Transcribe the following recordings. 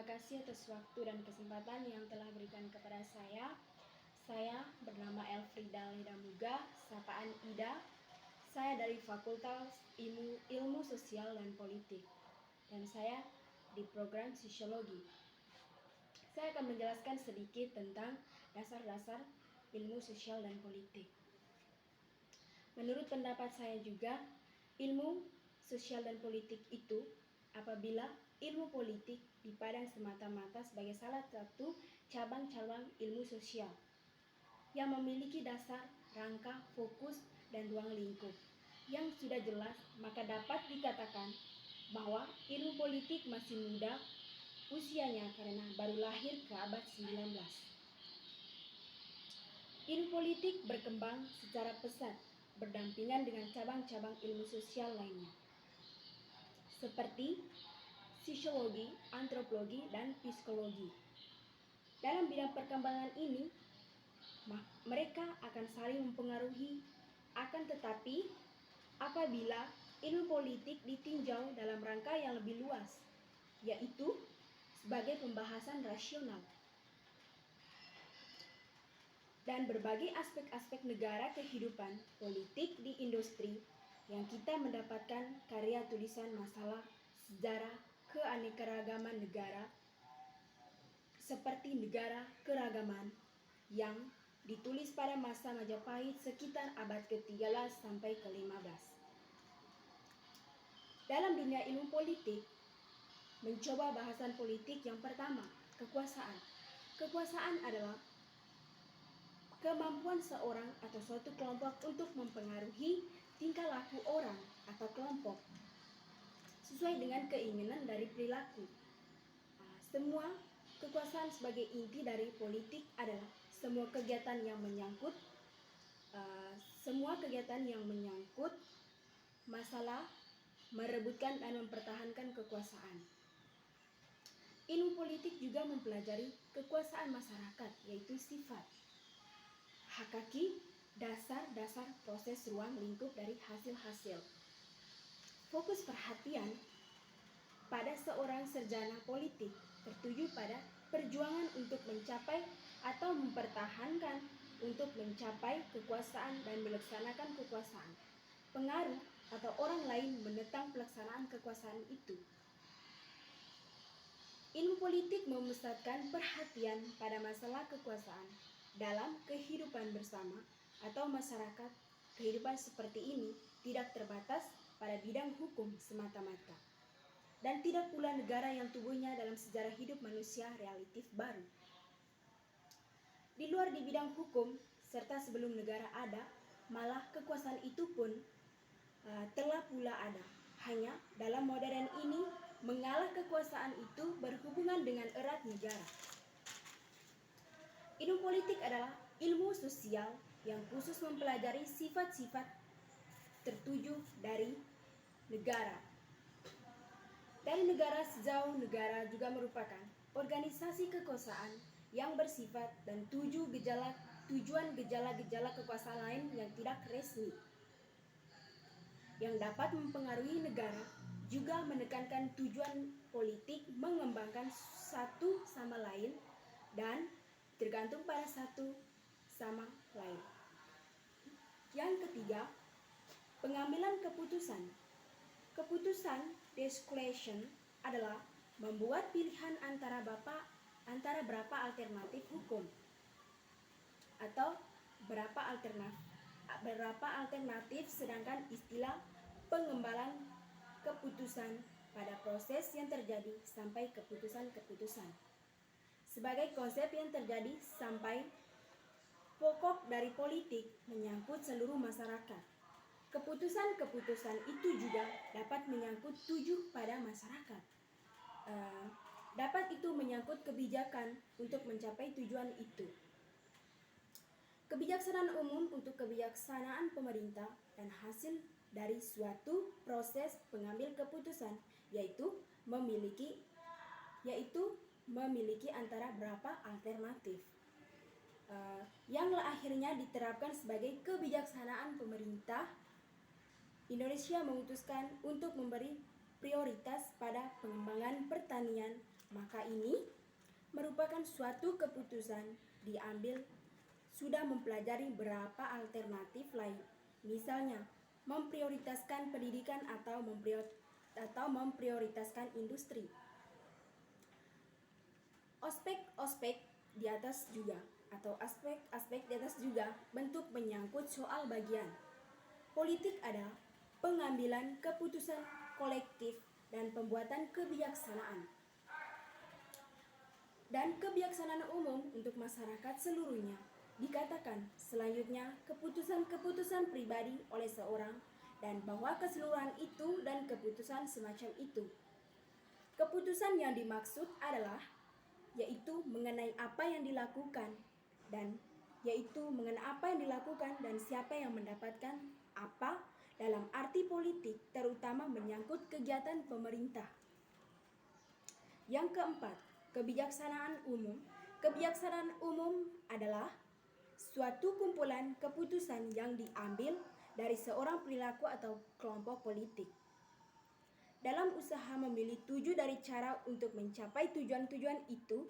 terima kasih atas waktu dan kesempatan yang telah berikan kepada saya. Saya bernama Elfrida Ledamuga, sapaan Ida. Saya dari Fakultas Ilmu Sosial dan Politik, dan saya di program Sosiologi. Saya akan menjelaskan sedikit tentang dasar-dasar ilmu sosial dan politik. Menurut pendapat saya juga, ilmu sosial dan politik itu apabila ilmu politik dipandang semata-mata sebagai salah satu cabang-cabang ilmu sosial yang memiliki dasar, rangka, fokus, dan ruang lingkup yang sudah jelas, maka dapat dikatakan bahwa ilmu politik masih muda usianya karena baru lahir ke abad 19. Ilmu politik berkembang secara pesat berdampingan dengan cabang-cabang ilmu sosial lainnya, seperti sosiologi, antropologi, dan psikologi. Dalam bidang perkembangan ini, mereka akan saling mempengaruhi, akan tetapi apabila ilmu politik ditinjau dalam rangka yang lebih luas, yaitu sebagai pembahasan rasional dan berbagai aspek-aspek negara kehidupan politik di industri yang kita mendapatkan karya tulisan masalah sejarah keanekaragaman negara seperti Negara Keragaman yang ditulis pada masa Majapahit sekitar abad ke-13 sampai ke-15. Dalam dunia ilmu politik, mencoba bahasan politik yang pertama, kekuasaan. Kekuasaan adalah kemampuan seorang atau suatu kelompok untuk mempengaruhi tingkah laku orang atau kelompok sesuai dengan keinginan dari perilaku. Semua kekuasaan sebagai inti dari politik adalah semua kegiatan yang menyangkut masalah merebutkan dan mempertahankan kekuasaan. Ilmu politik juga mempelajari kekuasaan masyarakat, yaitu sifat, hakiki, dasar-dasar proses ruang lingkup dari hasil-hasil. Fokus perhatian pada seorang sarjana politik tertuju pada perjuangan untuk mencapai atau mempertahankan untuk mencapai kekuasaan dan melaksanakan kekuasaan. Pengaruh atau orang lain menentang pelaksanaan kekuasaan itu. Ilmu politik memusatkan perhatian pada masalah kekuasaan dalam kehidupan bersama atau masyarakat. Kehidupan seperti ini tidak terbatas pada bidang hukum semata-mata, dan tidak pula negara yang tubuhnya dalam sejarah hidup manusia relatif baru. Di luar di bidang hukum serta sebelum negara ada, malah kekuasaan itu pun telah pula ada. Hanya dalam modern ini mengalah kekuasaan itu berhubungan dengan erat negara. Ilmu politik adalah ilmu sosial yang khusus mempelajari sifat-sifat tertuju dari negara. Dari negara sejauh negara juga merupakan organisasi kekuasaan yang bersifat dan tujuan gejala-gejala kekuasaan lain yang tidak resmi, yang dapat mempengaruhi negara, juga menekankan tujuan politik mengembangkan satu sama lain dan tergantung pada satu sama lain. Yang ketiga, pengambilan keputusan. Keputusan discretion adalah membuat pilihan antara berapa alternatif hukum atau berapa alternatif, sedangkan istilah pengembangan keputusan pada proses yang terjadi sampai keputusan-keputusan sebagai konsep yang terjadi sampai pokok dari politik menyangkut seluruh masyarakat. Keputusan-keputusan itu juga dapat menyangkut tujuh pada masyarakat. Dapat itu menyangkut kebijakan untuk mencapai tujuan itu. Kebijaksanaan umum untuk kebijaksanaan pemerintah dan hasil dari suatu proses pengambil keputusan yaitu memiliki antara berapa alternatif yang akhirnya diterapkan sebagai kebijaksanaan pemerintah. Indonesia memutuskan untuk memberi prioritas pada pengembangan pertanian, Maka ini merupakan suatu keputusan diambil sudah mempelajari beberapa alternatif lain. Misalnya, memprioritaskan pendidikan atau memprioritaskan industri. Aspek-aspek di atas juga bentuk menyangkut soal bagian. Politik adalah pengambilan keputusan kolektif dan pembuatan kebijaksanaan. Dan kebijaksanaan umum untuk masyarakat seluruhnya. Dikatakan selanjutnya keputusan-keputusan pribadi oleh seorang dan bahwa keseluruhan itu dan keputusan semacam itu. Keputusan yang dimaksud adalah yaitu mengenai apa yang dilakukan dan siapa yang mendapatkan apa dalam arti politik, terutama menyangkut kegiatan pemerintah. Yang keempat, kebijaksanaan umum. Kebijaksanaan umum adalah suatu kumpulan keputusan yang diambil dari seorang perilaku atau kelompok politik dalam usaha memilih tujuh dari cara untuk mencapai tujuan-tujuan itu.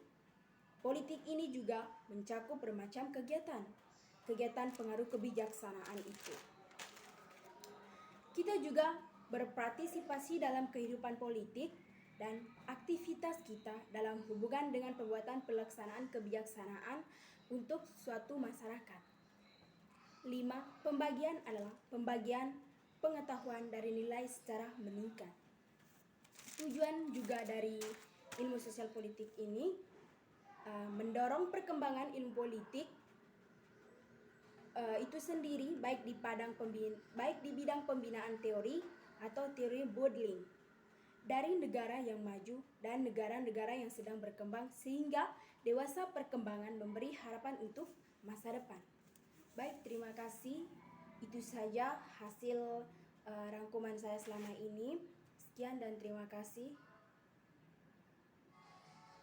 Politik ini juga mencakup bermacam kegiatan pengaruh kebijaksanaan itu. Kita juga berpartisipasi dalam kehidupan politik dan aktivitas kita dalam hubungan dengan pembuatan pelaksanaan kebijaksanaan untuk suatu masyarakat. 5. Pembagian adalah pembagian pengetahuan dari nilai secara meningkat. Tujuan juga dari ilmu sosial politik ini mendorong perkembangan ilmu politik itu sendiri baik di bidang pembinaan teori atau teori modeling dari negara yang maju dan negara-negara yang sedang berkembang sehingga dewasa perkembangan memberi harapan untuk masa depan. Baik, terima kasih. Itu saja hasil rangkuman saya selama ini. Sekian dan terima kasih.